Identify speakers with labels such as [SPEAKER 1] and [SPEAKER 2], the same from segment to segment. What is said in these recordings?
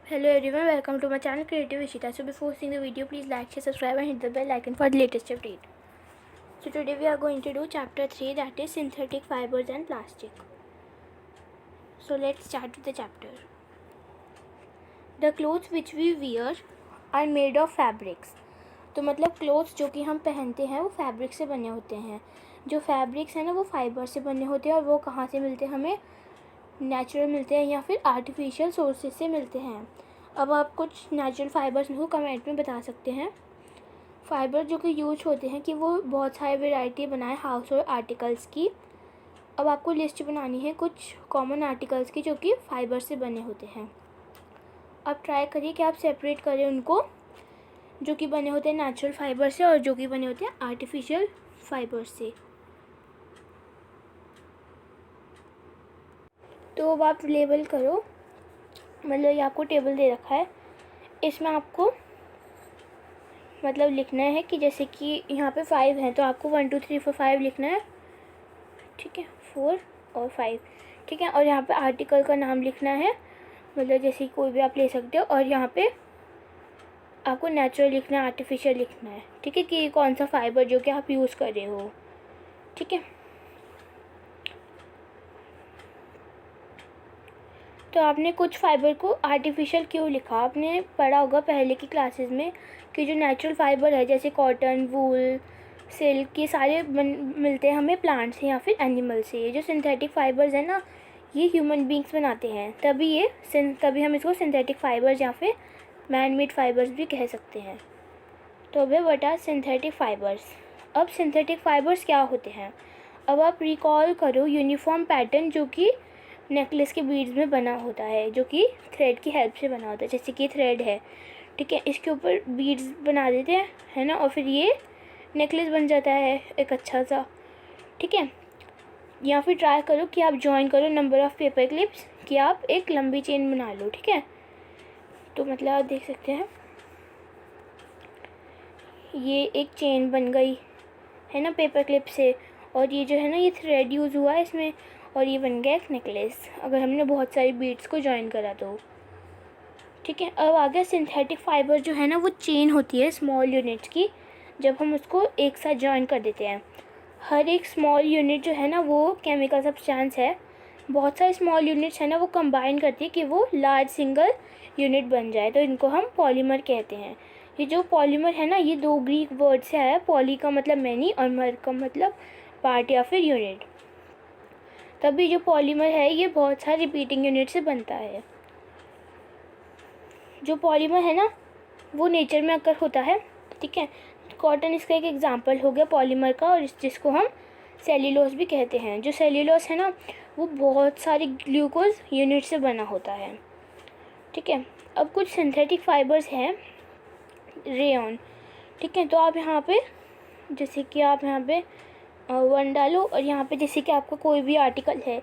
[SPEAKER 1] Hello everyone, welcome to my channel Creative Ishita. So before seeing the video, please like, share, subscribe and hit the bell icon for the latest update. So today we are going to do chapter 3, that is synthetic fibers and plastic. So let's start with the chapter. The clothes which we wear are made of fabrics. तो मतलब clothes जो कि हम पहनते हैं वो fabric से बने होते हैं. जो फैब्रिक्स हैं ना वो फाइबर से बने होते हैं और वो कहाँ से मिलते हैं हमें? नेचुरल मिलते हैं या फिर आर्टिफिशियल सोर्सेज से मिलते हैं. अब आप कुछ नेचुरल फाइबर्स को कमेंट में बता सकते हैं. फाइबर जो कि यूज होते हैं कि वो बहुत सारी वैरायटी बनाए हाउस होल्ड आर्टिकल्स की. अब आपको लिस्ट बनानी है कुछ कॉमन आर्टिकल्स की जो कि फाइबर से बने होते हैं. अब ट्राई करिए कि आप सेपरेट करें उनको, जो कि बने होते हैं नेचुरल फाइबर से और जो कि बने होते हैं आर्टिफिशियल फाइबर से. तो अब आप लेबल करो, मतलब ये आपको टेबल दे रखा है, इसमें आपको मतलब लिखना है कि जैसे कि यहाँ पे 5 हैं तो आपको 1 2 3 4 5 लिखना है. ठीक है, 4 और 5. ठीक है, और यहाँ पे आर्टिकल का नाम लिखना है, मतलब जैसे कोई भी आप ले सकते हो. और यहाँ पे आपको नेचुरल लिखना है, आर्टिफिशियल लिखना है. ठीक है, कि कौन सा फाइबर जो कि आप यूज़ कर रहे हो. ठीक है, तो आपने कुछ फाइबर को आर्टिफिशियल क्यों लिखा? आपने पढ़ा होगा पहले की क्लासेस में कि जो नेचुरल फाइबर है जैसे कॉटन, वूल, सिल्क, ये सारे मिलते हैं हमें प्लांट से या फिर एनिमल से. ये जो सिंथेटिक फाइबर्स है ना, ये ह्यूमन बींग्स बनाते हैं, तभी हम इसको सिंथेटिक फाइबर्स या फिर मैन मेड फाइबर्स भी कह सकते हैं. तो अब व्हाट आर सिंथेटिक फाइबर्स. अब सिंथेटिक फाइबर्स क्या होते हैं? अब आप रिकॉल करो यूनिफॉर्म पैटर्न जो कि नेकलेस के बीड्स में बना होता है, जो कि थ्रेड की हेल्प से बना होता है. जैसे कि थ्रेड है, ठीक है, इसके ऊपर बीड्स बना देते हैं, है ना, और फिर ये नेकलेस बन जाता है एक अच्छा सा. ठीक है, या फिर ट्राई करो कि आप जॉइन करो नंबर ऑफ़ पेपर क्लिप्स, कि आप एक लंबी चेन बना लो. ठीक है, तो मतलब आप देख सकते हैं ये एक चेन बन गई है ना पेपर क्लिप से, और ये जो है ना ये थ्रेड यूज़ हुआ है इसमें, और ये बन गया एक नेकलेस अगर हमने बहुत सारी बीड्स को जॉइन करा तो. ठीक है, अब आ गया सिंथेटिक फाइबर जो है ना वो चेन होती है स्मॉल यूनिट्स की, जब हम उसको एक साथ जॉइन कर देते हैं. हर एक स्मॉल यूनिट जो है ना वो केमिकल सब्सटेंस है. बहुत सारे स्मॉल यूनिट्स है ना वो कंबाइन करती है कि वो लार्ज सिंगल यूनिट बन जाए, तो इनको हम पॉलीमर कहते हैं. ये जो पॉलीमर है ना ये 2 ग्रीक वर्ड से आया है. पॉली का मतलब मैनी और मर का मतलब पार्ट या फिर यूनिट. तभी जो पॉलीमर है ये बहुत सारे रिपीटिंग यूनिट से बनता है. जो पॉलीमर है ना वो नेचर में अकर होता है. ठीक है, कॉटन इसका एक एग्जांपल हो गया पॉलीमर का, और जिसको हम सेल्यूलोज भी कहते हैं. जो सेल्यूलोज है ना वो बहुत सारी ग्लूकोज यूनिट से बना होता है. ठीक है, अब कुछ सिंथेटिक फाइबर्स हैं रेयॉन. ठीक है, तो आप यहाँ पे जैसे कि आप यहाँ पे 1 डालो, और यहाँ पे जैसे कि आपका कोई भी आर्टिकल है,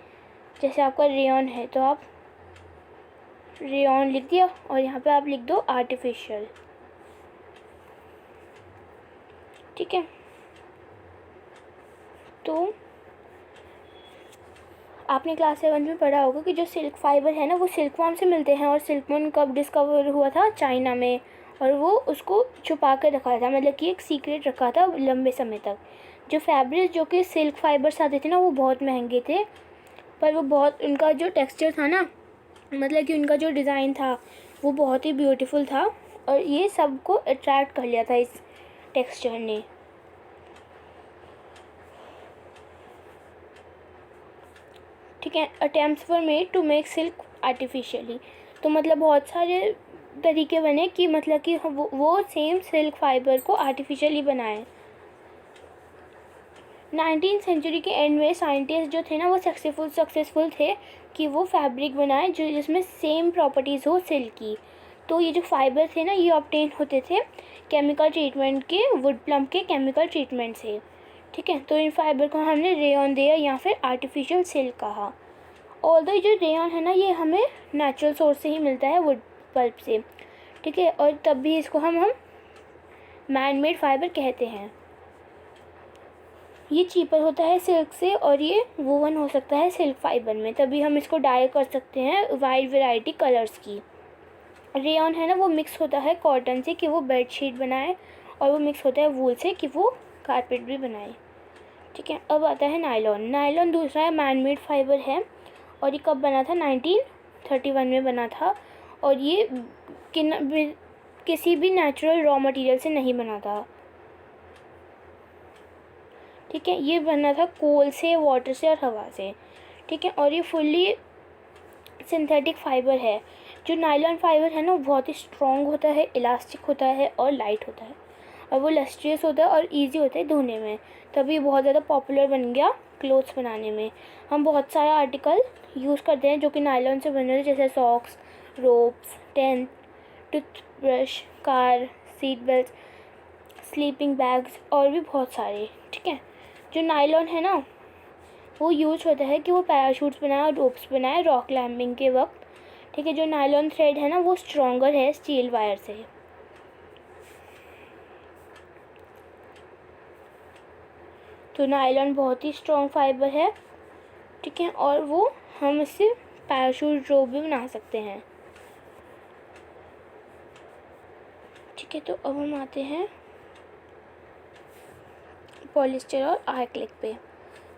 [SPEAKER 1] जैसे आपका रेयॉन है तो आप रेयॉन लिख दिया, और यहाँ पे आप लिख दो आर्टिफिशियल. ठीक है, तो आपने क्लास 7 में पढ़ा होगा कि जो सिल्क फाइबर है ना वो सिल्कवॉर्म से मिलते हैं, और सिल्कवॉर्म कब डिस्कवर हुआ था? चाइना में, और वो उसको छुपा कर रखा था, मतलब कि एक सीक्रेट रखा था लंबे समय तक. जो फैब्रिक जो कि सिल्क फाइबर्स आते थे ना वो बहुत महंगे थे, पर वो बहुत उनका जो टेक्सचर था ना, मतलब कि उनका जो डिज़ाइन था वो बहुत ही ब्यूटीफुल था, और ये सबको अट्रैक्ट कर लिया था इस टेक्सचर ने. ठीक है, attempts were made to make silk artificially. तो मतलब बहुत सारे तरीके बने कि मतलब कि वो सेम सिल्क फाइबर को आर्टिफिशियली बनाए. 19वीं सेंचुरी के एंड में साइंटिस्ट जो थे ना वो सक्सेसफुल थे कि वो फैब्रिक बनाए जो जिसमें सेम प्रॉपर्टीज़ हो सिल्क की. तो ये जो फाइबर थे ना ये ऑब्टेन होते थे केमिकल ट्रीटमेंट के, वुड प्लम के केमिकल ट्रीटमेंट से. ठीक है, तो इन फाइबर को हमने रेयॉन दिया या फिर आर्टिफिशियल सिल्क कहा. ऑल्दो जो रेयॉन है ना ये हमें नेचुरल सोर्स से ही मिलता है, वुड पल्प से. ठीक है, और तब भी इसको हम मैन मेड फाइबर कहते हैं. ये चीपर होता है सिल्क से, और ये वोवन हो सकता है सिल्क फाइबर में, तभी हम इसको डाई कर सकते हैं वाइड वैरायटी कलर्स की. रेयॉन है ना वो मिक्स होता है कॉटन से कि वो बेडशीट बनाए, और वो मिक्स होता है वूल से कि वो कारपेट भी बनाए। ठीक है, अब आता है नायलॉन। नायलॉन दूसरा है मैन मेड फाइबर है, और ये कब बना था? 1931 में बना था, और ये किसी भी नेचुरल रॉ मटेरियल से नहीं बना था। ठीक है, ये बना था कोल से, वाटर से और हवा से। ठीक है, और ये फुल्ली सिंथेटिक फाइबर है। जो नायलॉन फाइबर है ना वो बहुत ही स्ट्रॉन्ग होता है, इलास्टिक होता है और लाइट होता है, और वो लस्ट्रियस होता है और इजी होता है धोने में, तभी बहुत ज़्यादा पॉपुलर बन गया क्लोथ्स बनाने में। हम बहुत सारे आर्टिकल यूज़ करते हैं जो कि नायलॉन से बने होते हैं, जैसे socks, ropes, tent, toothbrush, car seat belt, sleeping bags और भी बहुत सारे। ठीक है, जो नायलॉन है ना वो यूज होता है कि वो पैराशूट्स बनाए और रोप्स बनाए रॉक क्लाइंबिंग के वक्त। ठीक है, जो नायलॉन थ्रेड है ना वो स्ट्रॉन्गर है स्टील वायर से। तो नायलॉन बहुत ही स्ट्रॉन्ग फाइबर है। ठीक है, और वो हम इससे पैराशूट रोप भी बना सकते हैं। ठीक है, तो अब हम आते हैं पॉलिस्टर और आर्क्लिक पे।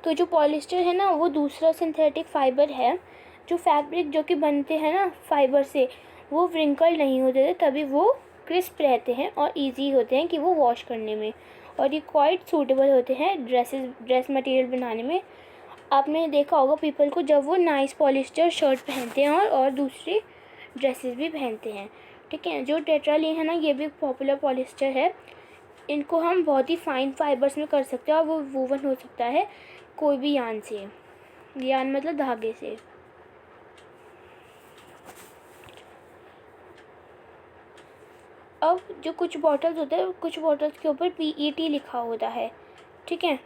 [SPEAKER 1] तो जो पॉलिस्टर है ना वो दूसरा सिंथेटिक फाइबर है। जो फैब्रिक जो कि बनते हैं ना फाइबर से वो व्रिंकल नहीं होते थे, तभी वो क्रिस्प रहते हैं और इजी होते हैं कि वो वॉश करने में, और ये क्वाइट सूटेबल होते हैं ड्रेस मटेरियल बनाने में। आपने देखा होगा पीपल को जब वो नाइस पॉलिस्टर शर्ट पहनते हैं और दूसरी ड्रेसेस भी पहनते हैं। ठीक है, जो टेट्रालिन है ना ये भी पॉपुलर पॉलिस्टर है। इनको हम बहुत ही फाइन फाइबर्स में कर सकते हैं, और वो वूवन हो सकता है कोई भी यान से। यान मतलब धागे से। अब जो कुछ बॉटल्स होते हैं, कुछ बॉटल्स के ऊपर PET लिखा होता है। ठीक है,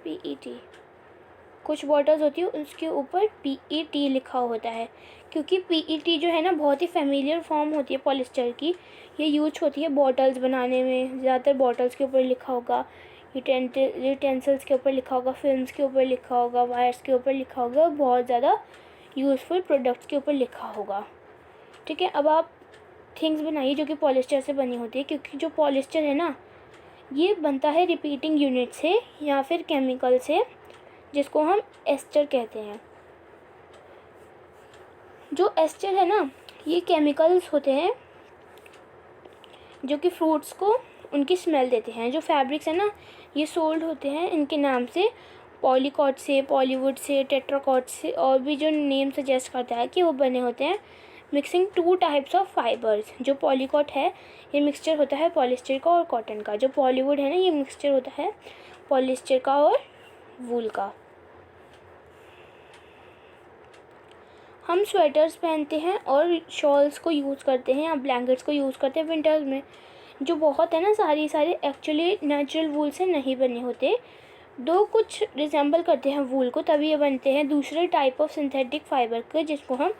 [SPEAKER 1] PET कुछ बॉटल्स होती है उसके ऊपर PET लिखा होता है, क्योंकि PET जो है ना बहुत ही फेमिलियर फॉर्म होती है पॉलिस्टर की। ये यूज होती है बॉटल्स बनाने में, ज़्यादातर बॉटल्स के ऊपर लिखा होगा, यूटेंसिल्स के ऊपर लिखा होगा, फिल्म्स के ऊपर लिखा होगा, वायर्स के ऊपर लिखा होगा, और बहुत ज़्यादा यूज़फुल प्रोडक्ट्स के ऊपर लिखा होगा। ठीक है, अब आप थिंग्स बनाइए जो कि पॉलिस्टर से बनी होती है, क्योंकि जो पॉलिस्टर है ना ये बनता है रिपीटिंग यूनिट से या फिर केमिकल से, जिसको हम एस्टर कहते हैं। जो एस्टर है ना ये केमिकल्स होते हैं जो कि फ्रूट्स को उनकी स्मेल देते हैं। जो फैब्रिक्स है ना ये सोल्ड होते हैं इनके नाम से, पॉलीकॉट से, पॉलीवुड से, टेट्राकॉट से, और भी जो नेम सजेस्ट करता है कि वो बने होते हैं मिक्सिंग 2 टाइप्स ऑफ फाइबर्स। जो पॉलीकॉट है ये मिक्सचर होता है पॉलिस्टर का और कॉटन का। जो पॉलीवुड है ना ये मिक्सचर होता है पॉलिस्टर का और वूल का। हम स्वेटर्स पहनते हैं और शॉल्स को यूज़ करते हैं या ब्लैंकेट्स को यूज़ करते हैं विंटर्स में, जो बहुत है ना सारे एक्चुअली नेचुरल वूल से नहीं बने होते, दो कुछ रिजेंबल करते हैं वूल को, तभी ये बनते हैं दूसरे टाइप ऑफ सिंथेटिक फाइबर के, जिसको हम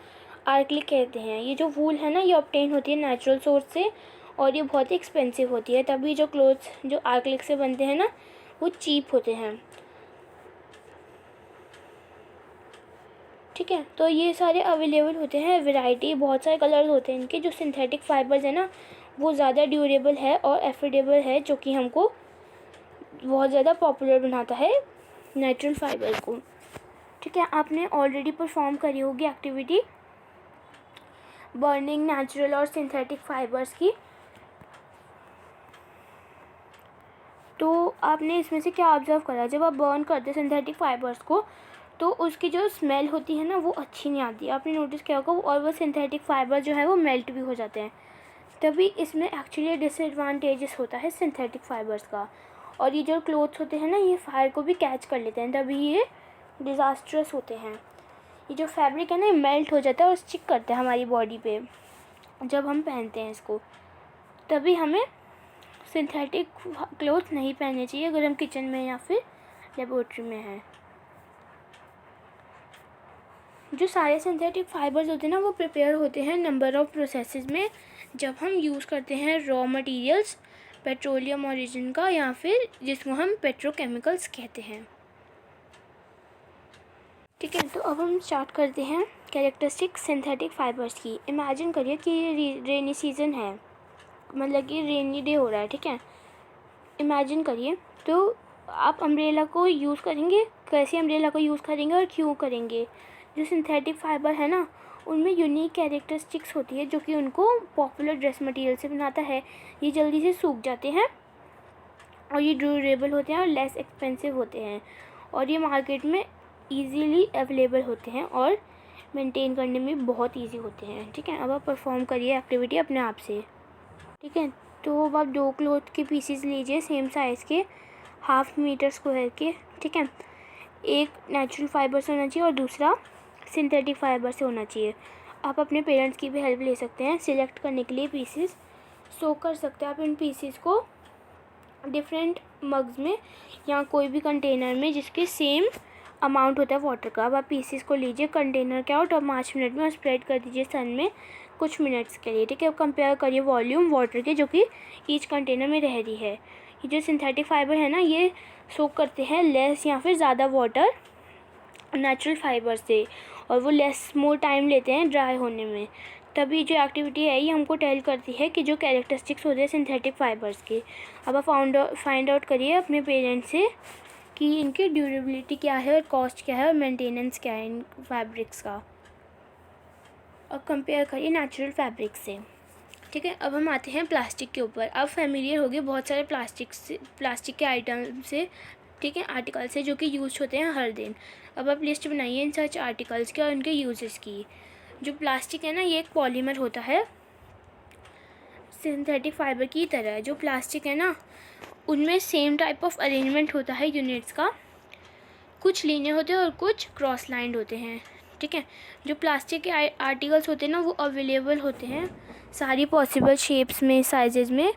[SPEAKER 1] आर्क्लिक कहते हैं। ये जो वूल है ना ये ऑब्टेन होती है नेचुरल सोर्स से, और ये बहुत ही एक्सपेंसिव होती है, तभी जो क्लोथ्स जो आर्क्लिक से बनते हैं ना वो चीप होते हैं। ठीक है, तो ये सारे अवेलेबल होते हैं, वैरायटी बहुत सारे कलर्स होते हैं इनके। जो सिंथेटिक फाइबर्स है ना वो ज़्यादा ड्यूरेबल है और एफोर्डेबल है, जो कि हमको बहुत ज़्यादा पॉपुलर बनाता है नेचुरल फाइबर को। ठीक है, आपने ऑलरेडी परफॉर्म करी होगी एक्टिविटी बर्निंग नेचुरल और सिंथेटिक फाइबर्स की। तो आपने इसमें से क्या ऑब्जर्व करा? जब आप बर्न करते सिंथेटिक फाइबर्स को तो उसकी जो स्मेल होती है ना वो अच्छी नहीं आती। आपने नोटिस किया होगा, और वो सिंथेटिक फाइबर जो है वो मेल्ट भी हो जाते हैं, तभी इसमें एक्चुअली डिसएडवांटेजेस होता है सिंथेटिक फाइबर्स का। और ये जो क्लोथ्स होते हैं ना ये फायर को भी कैच कर लेते हैं, तभी ये डिज़ास्ट्रस होते हैं। ये जो फैब्रिक है ना ये मेल्ट हो जाता है और स्टिक करता है हमारी बॉडी पे जब हम पहनते हैं इसको, तभी हमें सिंथेटिक क्लोथ नहीं पहनने चाहिए अगर हम किचन में या फिर लेबोरेटरी में हैं। जो सारे सिंथेटिक फाइबर्स होते हैं ना वो प्रिपेयर होते हैं नंबर ऑफ़ प्रोसेसेस में, जब हम यूज़ करते हैं रॉ मटेरियल्स पेट्रोलियम ओरिजिन का, या फिर जिसको हम पेट्रोकेमिकल्स कहते हैं। ठीक है, तो अब हम स्टार्ट करते हैं कैरेक्टरिस्टिक सिंथेटिक फाइबर्स की। इमेजिन करिए कि ये रेनी सीज़न है, मतलब कि रेनी डे हो रहा है। ठीक है, इमेजिन करिए। तो आप अम्ब्रेला को यूज़ करेंगे, कैसे अम्ब्रेला को यूज़ करेंगे और क्यों करेंगे? जो सिंथेटिक फाइबर है ना, उनमें यूनिक कैरेक्टरिस्टिक्स होती है जो कि उनको पॉपुलर ड्रेस मटेरियल से बनाता है। ये जल्दी से सूख जाते हैं और ये ड्यूरेबल होते हैं और लेस एक्सपेंसिव होते हैं, और ये मार्केट में इजीली अवेलेबल होते हैं और मेंटेन करने में बहुत इजी होते हैं। ठीक है, अब आप परफॉर्म करिए एक्टिविटी अपने आप से। ठीक है, तो अब आप 2 क्लॉथ के पीसेस लीजिए सेम साइज़ के, 1/2 मीटर स्क्वायर के। ठीक है, एक नेचुरल फाइबर से होना चाहिए और दूसरा सिंथेटिक फाइबर से होना चाहिए। आप अपने पेरेंट्स की भी हेल्प ले सकते हैं सिलेक्ट करने के लिए पीसेस। सो कर सकते हैं आप इन पीसेस को डिफरेंट मग्स में या कोई भी कंटेनर में जिसके सेम अमाउंट होता है वाटर का। अब आप पीसेस को लीजिए कंटेनर के आउट और 5 मिनट में स्प्रेड कर दीजिए सन में कुछ मिनट्स के लिए। ठीक है, अब कंपेयर करिए वॉल्यूम वाटर के जो कि ईच कंटेनर में रह रही है। ये जो सिंथेटिक फाइबर है ना, ये सोक करते हैं लेस या फिर ज़्यादा वाटर नेचुरल फाइबर से, और वो लेस मोर टाइम लेते हैं ड्राई होने में। तभी जो एक्टिविटी है ये हमको टेल करती है कि जो कैरेक्टरिस्टिक्स होते हैं सिंथेटिक फाइबर्स के। अब आप फाइंड आउट करिए अपने पेरेंट्स से कि इनकी ड्यूरेबिलिटी क्या है और कॉस्ट क्या है और मेंटेनेंस क्या है इन फैब्रिक्स का, और कंपेयर करिए नेचुरल फैब्रिक से। ठीक है, अब हम आते हैं प्लास्टिक के ऊपर। अब फेमिलियर होगी बहुत सारे प्लास्टिक के आइटम से, ठीक है, आर्टिकल से जो कि यूज होते हैं हर दिन। अब आप लिस्ट बनाइए इन सच आर्टिकल्स के और उनके यूजेस की। जो प्लास्टिक है ना, ये एक पॉलीमर होता है सिंथेटिक फाइबर की तरह। जो प्लास्टिक है ना, उनमें सेम टाइप ऑफ अरेंजमेंट होता है यूनिट्स का, कुछ लीनियर होते हैं और कुछ क्रॉस लाइंड होते हैं। ठीक है, जो प्लास्टिक के आर्टिकल्स होते हैं ना, वो अवेलेबल होते हैं सारी पॉसिबल शेप्स में, साइजेज़ में,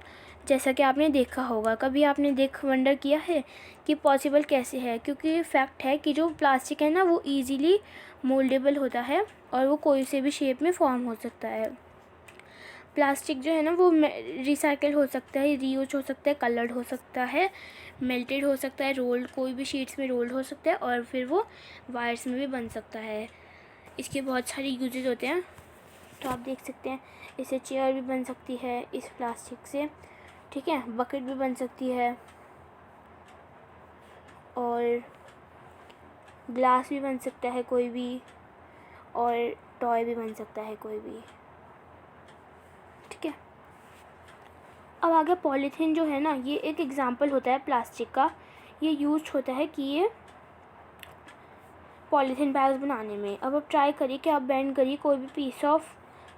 [SPEAKER 1] जैसा कि आपने देखा होगा। कभी आपने वंडर किया है कि पॉसिबल कैसे है? क्योंकि फैक्ट है कि जो प्लास्टिक है ना, वो इजीली मोल्डेबल होता है और वो कोई से भी शेप में फॉर्म हो सकता है। प्लास्टिक जो है ना, वो रिसाइकिल हो सकता है, रीयूज हो सकता है, कलर्ड हो सकता है, मेल्टेड हो सकता है, रोल्ड, कोई भी शीट्स में रोल्ड हो सकता है, और फिर वो वायर्स में भी बन सकता है। इसके बहुत सारे यूजेस होते हैं, तो आप देख सकते हैं। इससे चेयर भी बन सकती है इस प्लास्टिक से। ठीक है, बकेट भी बन सकती है और ग्लास भी बन सकता है कोई भी, और टॉय भी बन सकता है कोई भी। ठीक है, अब आगे पॉलीथीन जो है ना, ये एक एग्जांपल होता है प्लास्टिक का। ये यूज होता है कि ये पॉलीथीन बैग्स बनाने में। अब आप ट्राई करिए कि आप बेंड करिए कोई भी पीस ऑफ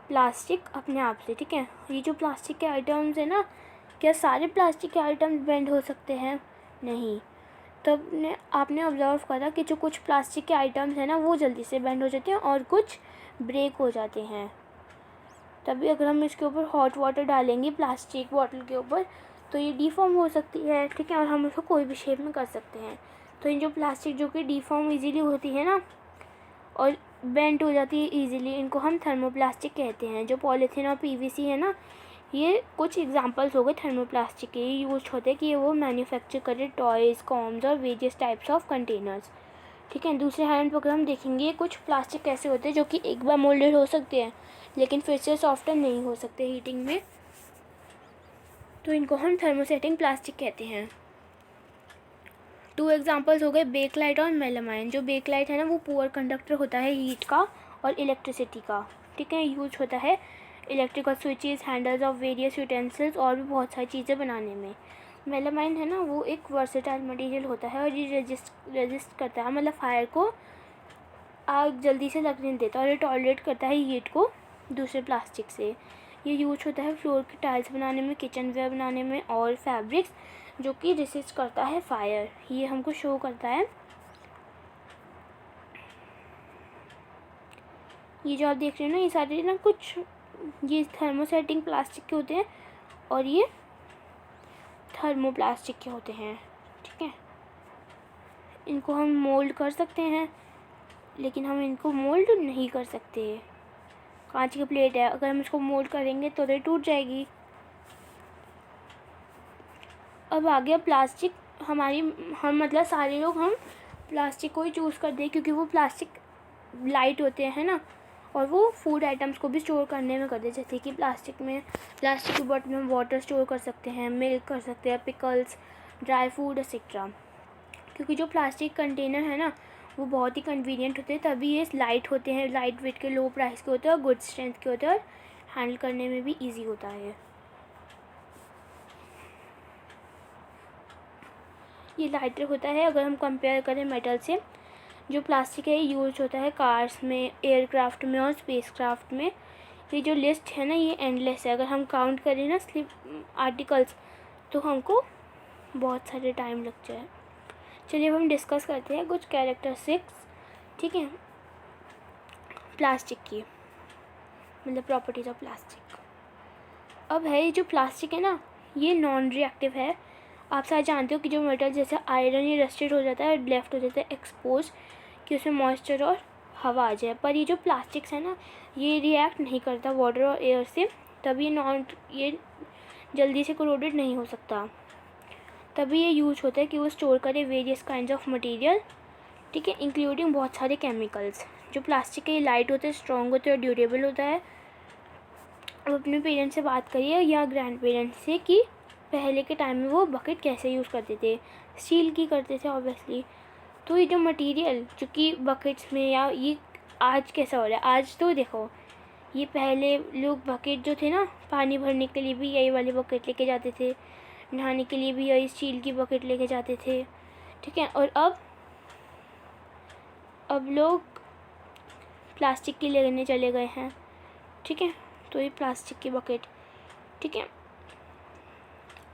[SPEAKER 1] प्लास्टिक अपने आप से। ठीक है, ये जो प्लास्टिक के आइटम्स है ना, क्या सारे प्लास्टिक के आइटम्स बेंड हो सकते हैं? नहीं। तब आपने ऑब्जर्व करा कि जो कुछ प्लास्टिक के आइटम्स हैं ना, वो जल्दी से बेंड हो जाते हैं और कुछ ब्रेक हो जाते हैं। तभी अगर हम इसके ऊपर हॉट वाटर डालेंगे प्लास्टिक बॉटल के ऊपर, तो ये डीफॉर्म हो सकती है। ठीक है, और हम उसको कोई भी शेप में कर सकते हैं। तो इन जो प्लास्टिक जो कि डीफॉर्म इजीली होती है ना और बेंड हो जाती है इजीली, इनको हम थर्मोप्लास्टिक कहते हैं। जो पॉलीथीन और पीवीसी है ना, ये कुछ एग्जांपल्स हो गए थर्मोप्लास्टिक के। ये यूज होते हैं कि ये वो मैन्युफैक्चर करे टॉयज़, कॉम्स और वेरियस टाइप्स ऑफ कंटेनर्स। ठीक है, दूसरे हैंड पर हम देखेंगे कुछ प्लास्टिक ऐसे होते हैं जो कि एक बार मोल्डेड हो सकते हैं लेकिन फिर से सॉफ्टन नहीं हो सकते हीटिंग में, तो इनको हम थर्मोसेटिंग प्लास्टिक कहते हैं। 2 एग्जांपल्स हो गए बेकलाइट और मेलामाइन। जो बेकलाइट है ना, वो पुअर कंडक्टर होता है हीट का और इलेक्ट्रिसिटी का। ठीक है, यूज होता है electrical switches, handles of various utensils और भी बहुत सारी चीज़ें बनाने में। मेलामाइन है ना, वो एक वर्सेटाइल मटेरियल होता है और ये रेजिस्ट करता है, मतलब फायर को आग जल्दी से लगने नहीं देता, और ये टॉलरेट करता है हीट को दूसरे प्लास्टिक से। ये यूज होता है फ्लोर की टाइल्स बनाने में, किचन वेयर बनाने में, और फैब्रिक्स जो कि रेसिस्ट करता है फायर। ये हमको शो करता है। ये जो आप देख रहे हो ना, ये सारे ना कुछ ये थर्मोसेटिंग प्लास्टिक के होते हैं और ये थर्मोप्लास्टिक के होते हैं। ठीक है, इनको हम मोल्ड कर सकते हैं लेकिन हम इनको मोल्ड नहीं कर सकते। कांच की प्लेट है, अगर हम इसको मोल्ड करेंगे तो ये टूट जाएगी। अब आ गया प्लास्टिक। हम मतलब सारे लोग हम प्लास्टिक को ही चूज़ कर दे, क्योंकि वो प्लास्टिक लाइट होते हैं ना, और वो फूड आइटम्स को भी स्टोर करने में कर दे। जैसे कि प्लास्टिक की बॉटल में वाटर स्टोर कर सकते हैं, मिल्क कर सकते हैं, पिकल्स, ड्राई फूड एक्सेट्रा। क्योंकि जो प्लास्टिक कंटेनर है ना, वो बहुत ही कन्वीनियंट होते हैं, तभी ये लाइट होते हैं, लाइट वेट के, लो प्राइस के होते हैं और गुड स्ट्रेंथ के होते हैं, और हैंडल करने में भी ईजी होता है। ये लाइटर होता है अगर हम कंपेयर करें मेटल से। जो प्लास्टिक है यूज होता है कार्स में, एयरक्राफ्ट में और स्पेसक्राफ्ट में। ये जो लिस्ट है ना, ये एंडलेस है। अगर हम काउंट करें ना आर्टिकल्स, तो हमको बहुत सारे टाइम लग जाए। चलिए अब हम डिस्कस करते हैं कुछ कैरेक्टरिस्टिक्स, ठीक है, प्लास्टिक की, मतलब प्रॉपर्टीज ऑफ प्लास्टिक। अब है, ये जो प्लास्टिक है ना, ये नॉन रिएक्टिव है। आप सारे जानते हो कि जो मेटल जैसे आयरन ये रस्टेड हो जाता है, लेफ्ट हो जाता है एक्सपोज, कि उसमें मॉइस्चर और हवा आ जाए। पर ये जो प्लास्टिक्स है ना, ये रिएक्ट नहीं करता वाटर और एयर से, तभी ये जल्दी से कोरोडेड नहीं हो सकता। तभी ये यूज होता है कि वो स्टोर करे वेरियस काइंड ऑफ मटेरियल, ठीक है, इंक्लूडिंग बहुत सारे केमिकल्स। जो प्लास्टिक के लाइट होते हैं, स्ट्रॉन्ग होते हैं और ड्यूरेबल होता है। अब अपने पेरेंट्स से बात करिए या ग्रैंड पेरेंट्स से कि पहले के टाइम में वो बकेट कैसे यूज़ करते थे। स्टील की करते थे ऑब्वियसली। तो ये जो मटेरियल जो कि बकेट्स में, या ये आज कैसा हो रहा है, आज तो देखो, ये पहले लोग बकेट जो थे ना, पानी भरने के लिए भी यही वाली बकेट लेके जाते थे, नहाने के लिए भी यही स्टील की बकेट लेके जाते थे, ठीक है। और अब लोग प्लास्टिक की लेने चले गए हैं, ठीक है। तो ये प्लास्टिक की बकेट, ठीक है।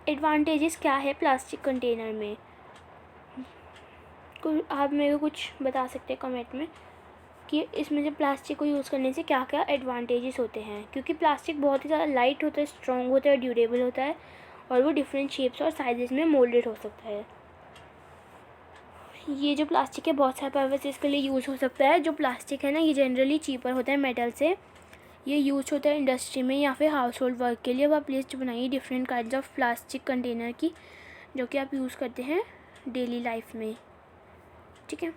[SPEAKER 1] एडवांटेजेस क्या है प्लास्टिक कंटेनर में, आप मेरे को कुछ बता सकते हैं कमेंट में कि इसमें से प्लास्टिक को यूज़ करने से क्या क्या एडवांटेजेस होते हैं। क्योंकि प्लास्टिक बहुत ही ज़्यादा लाइट होता है, स्ट्रॉन्ग होता है, ड्यूरेबल होता है, और वो डिफरेंट शेप्स और साइजेस में मोल्डेड हो सकता है। ये जो प्लास्टिक है बहुत सारे पर्पसेस के लिए यूज़ हो सकता है। जो प्लास्टिक है ना, ये जनरली चीपर होता है मेटल से। ये यूज होता है इंडस्ट्री में या फिर हाउस होल्ड वर्क के लिए। अब आप लिस्ट बनाइए different kinds of plastic container की, जो कि आप यूज़ करते हैं डेली लाइफ में, ठीक है।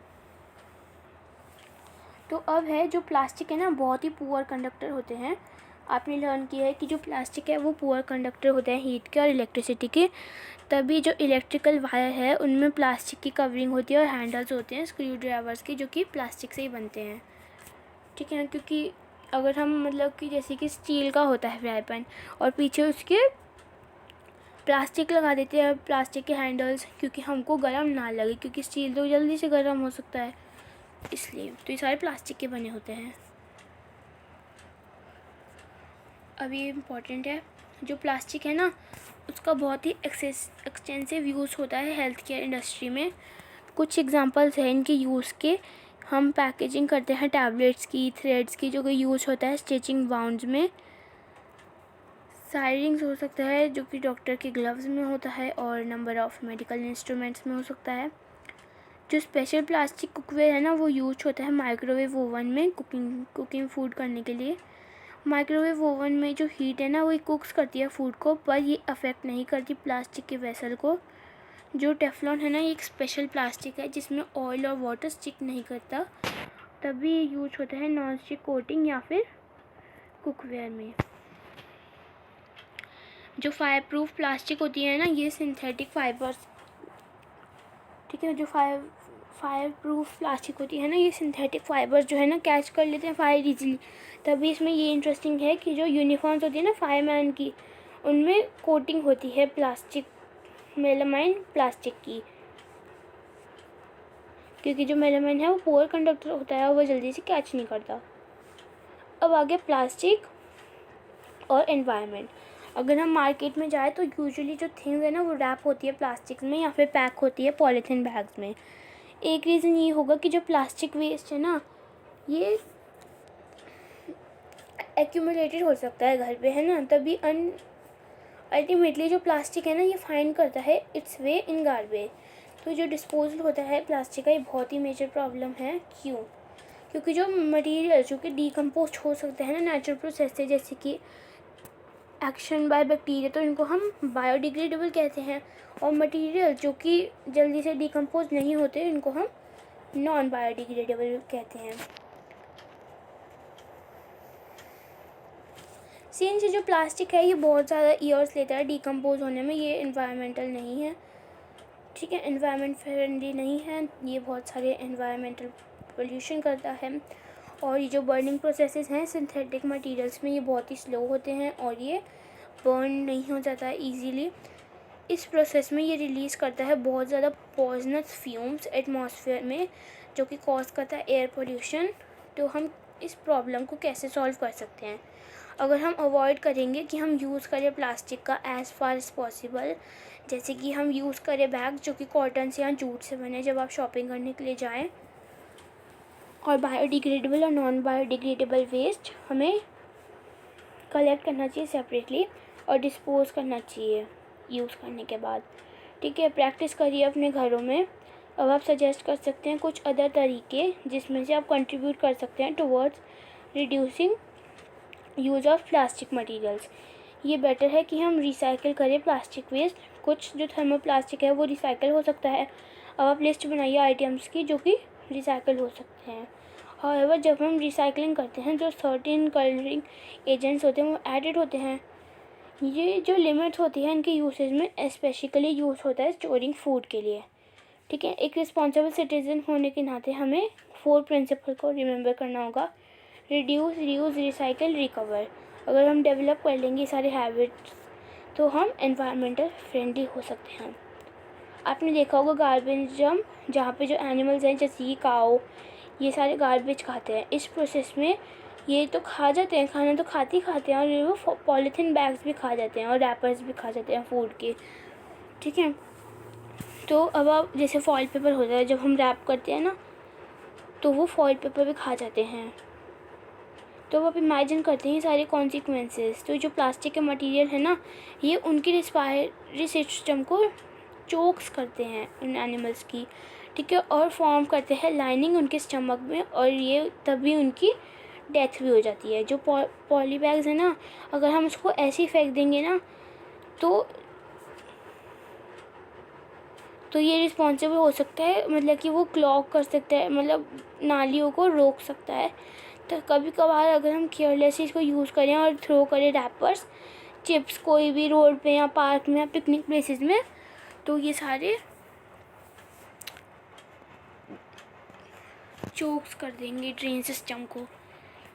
[SPEAKER 1] तो अब है, जो प्लास्टिक है ना, बहुत ही पुअर कंडक्टर होते हैं। आपने लर्न किया है कि जो प्लास्टिक है वो पुअर कंडक्टर होते हैं हीट के और इलेक्ट्रिसिटी के। तभी जो इलेक्ट्रिकल वायर है उनमें प्लास्टिक की कवरिंग होती है और हैंडल्स होते हैं स्क्रू ड्राइवर्स की, जो कि प्लास्टिक से ही बनते हैं, ठीक है। क्योंकि अगर हम मतलब कि जैसे कि स्टील का होता है फ्राई पैन, और पीछे उसके प्लास्टिक लगा देते हैं, प्लास्टिक के हैंडल्स, क्योंकि हमको गर्म ना लगे, क्योंकि स्टील तो जल्दी से गर्म हो सकता है, इसलिए तो ये सारे प्लास्टिक के बने होते हैं। अब ये इम्पॉर्टेंट है, जो प्लास्टिक है ना, उसका बहुत ही एक्सटेंसिव यूज़ होता है हेल्थ केयर इंडस्ट्री में। कुछ एग्जांपल्स हैं इनके यूज़ के। हम पैकेजिंग करते हैं टैबलेट्स की, थ्रेड्स की, जो कि यूज़ होता है स्टिचिंग बाउंड्स में। सायरिंग्स हो सकता है, जो कि डॉक्टर के ग्लव्स में होता है, और नंबर ऑफ़ मेडिकल इंस्ट्रूमेंट्स में हो सकता है। जो स्पेशल प्लास्टिक कुकवेयर है ना, वो यूज होता है माइक्रोवेव ओवन में कुकिंग फूड करने के लिए। माइक्रोवेव ओवन में जो हीट है ना, वो कुक्स करती है फूड को, पर ये अफेक्ट नहीं करती प्लास्टिक के वेसल को। जो टेफ्लॉन है ना, ये एक स्पेशल प्लास्टिक है जिसमें ऑयल और वाटर स्टिक नहीं करता, तभी ये यूज होता है नॉन स्टिक कोटिंग या फिर कुकवेयर में। जो फायर प्रूफ प्लास्टिक होती है ना, ये सिंथेटिक फाइबर्स, ठीक है। जो फायर प्रूफ प्लास्टिक होती है ना, ये सिंथेटिक फाइबर्स जो है ना, कैच कर लेते हैं फायर इजीली। तभी इसमें ये इंटरेस्टिंग है कि जो यूनिफॉर्म्स होती है ना फायरमैन की, उनमें कोटिंग होती है प्लास्टिक, मेलामाइन प्लास्टिक की, क्योंकि जो मेलामाइन है वो पुअर कंडक्टर होता है और वो जल्दी से कैच नहीं करता। अब आगे प्लास्टिक और एनवायरनमेंट। अगर हम मार्केट में जाए तो यूजुअली जो थिंग्स है ना, वो रैप होती है प्लास्टिक में या फिर पैक होती है पॉलीथीन बैग्स में। एक रीज़न ये होगा कि जो प्लास्टिक वेस्ट है ना, ये एक्यूमुलेटेड हो सकता है घर पे, है ना, तभी अल्टीमेटली जो प्लास्टिक है ना, ये फाइंड करता है इट्स वे इन गार्बेज। तो जो डिस्पोजल होता है प्लास्टिक का, ये बहुत ही मेजर प्रॉब्लम है। क्यों? क्योंकि जो मटेरियल जो कि डिकम्पोज हो सकते हैं ना नेचुरल प्रोसेस से, जैसे कि एक्शन बाय बैक्टीरिया, तो इनको हम बायोडिग्रेडेबल कहते हैं। और मटेरियल जो कि जल्दी से डिकम्पोज नहीं होते, इनको हम नॉन बायोडिग्रेडेबल कहते हैं। सिंस जो प्लास्टिक है ये बहुत ज़्यादा ईयर्स लेता है डिकम्पोज होने में, ये इन्वायरमेंटल नहीं है, ठीक है, इन्वायरमेंट फ्रेंडली नहीं है, ये बहुत सारे इन्वायरमेंटल पोल्यूशन करता है। और ये जो बर्निंग प्रोसेसेस हैं सिंथेटिक मटेरियल्स में ये बहुत ही स्लो होते हैं और ये बर्न नहीं हो जाता है ईजीली। इस प्रोसेस में ये रिलीज़ करता है बहुत ज़्यादा पॉइजनस फ्यूम्स एटमॉस्फेयर में, जो कि कॉज करता है एयर पोल्यूशन। तो हम इस प्रॉब्लम को कैसे सॉल्व कर सकते हैं? अगर हम अवॉइड करेंगे कि हम यूज़ करें प्लास्टिक का एज़ फार एज़ पॉसिबल, जैसे कि हम यूज़ करें बैग जो कि कॉटन से या जूट से बने जब आप शॉपिंग करने के लिए जाएं, और बायोडिग्रेडेबल और नॉन बायोडिग्रेडेबल वेस्ट हमें कलेक्ट करना चाहिए सेपरेटली और डिस्पोज करना चाहिए यूज़ करने के बाद, ठीक है। प्रैक्टिस करिए अपने घरों में। अब आप सजेस्ट कर सकते हैं कुछ अदर तरीके जिसमें से आप कंट्रीब्यूट कर सकते हैं towards reducing use of plastic materials. ये बेटर है कि हम रिसाइकिल करें प्लास्टिक वेस्ट। कुछ जो थर्मोप्लास्टिक है वो रिसाइकिल हो सकता है। अब आप लिस्ट बनाइए आइटम्स की जो कि रिसाइकिल हो सकते हैं। हाउएवर जब हम रिसाइकलिंग करते हैं जो सर्टेन कलरिंग एजेंट्स होते हैं वो एडेड होते हैं। ये जो लिमिट्स होती है इनके यूसेज में स्पेसिफिकली यूज़ होता है स्टोरिंग फूड के लिए, ठीक है। एक रिस्पॉन्सिबल सिटीजन होने के नाते हमें 4 प्रिंसिपल को रिमेंबर करना होगा। Reduce, reuse, recycle, recover. अगर हम डेवलप कर लेंगे सारे हैबिट्स तो हम एनवायरमेंटल फ्रेंडली हो सकते हैं। आपने देखा होगा गार्बेज डंप जहाँ पे जो एनिमल्स हैं जैसे काऊ ये सारे गार्बेज खाते हैं। इस प्रोसेस में ये तो खा जाते हैं, खाना तो खाते ही खाते हैं, और ये वो पॉलीथीन बैग्स भी खा जाते हैं और रैपर्स भी खा जाते हैं फूड के, ठीक है। तो अब आप जैसे फॉइल पेपर होता है जब हम रैप करते हैं ना तो वो फॉइल पेपर भी खा जाते हैं। तो अब आप इमेजिन करते हैं सारे कॉन्सिक्वेंसेस। तो जो प्लास्टिक के मटेरियल है ना ये उनकी रिस्पायरी सिस्टम को चोक्स करते हैं उन एनिमल्स की, ठीक है, और फॉर्म करते हैं लाइनिंग उनके स्टमक में, और ये तभी उनकी डेथ भी हो जाती है। जो पॉली बैग्स है ना अगर हम उसको ऐसे ही फेंक देंगे ना तो ये रिस्पॉन्सिबल हो सकता है, मतलब कि वो क्लॉग कर सकता है, मतलब नालियों को रोक सकता है। तो कभी कभार अगर हम केयरलेसली इसको यूज़ करें और थ्रो करें रैपर्स, चिप्स कोई भी रोड पे या पार्क में या पिकनिक प्लेसेस में, तो ये सारे चोक्स कर देंगे ड्रेन सिस्टम को,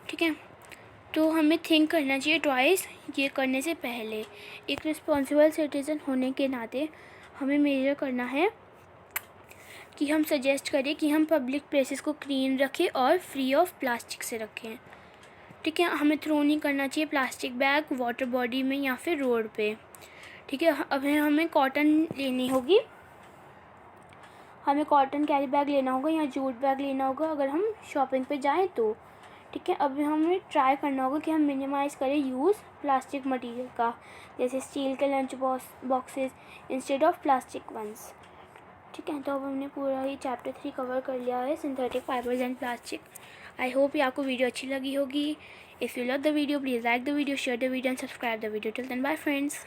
[SPEAKER 1] ठीक है। तो हमें थिंक करना चाहिए ट्वाइस ये करने से पहले। एक रिस्पॉन्सिबल सिटीज़न होने के नाते हमें मेजर करना है कि हम सजेस्ट करें कि हम पब्लिक प्लेसेस को क्लीन रखें और फ्री ऑफ प्लास्टिक से रखें, ठीक है। हमें थ्रो नहीं करना चाहिए प्लास्टिक बैग वाटर बॉडी में या फिर रोड पे, ठीक है। अब हमें कॉटन लेनी होगी, हमें कॉटन कैरी बैग लेना होगा या जूट बैग लेना होगा अगर हम शॉपिंग पे जाएं तो, ठीक है। अभी हमें ट्राई करना होगा कि हम मिनिमाइज़ करें यूज़ प्लास्टिक मटेरियल का, जैसे स्टील के lunch boxes instead of plastic ones, ठीक है। तो अब हमने पूरा ही चैप्टर 3 कवर कर लिया है synthetic fibres and plastic. I hope ये आपको वीडियो अच्छी लगी होगी। If you love the video please like the video, share the video and subscribe the video. Till then bye friends.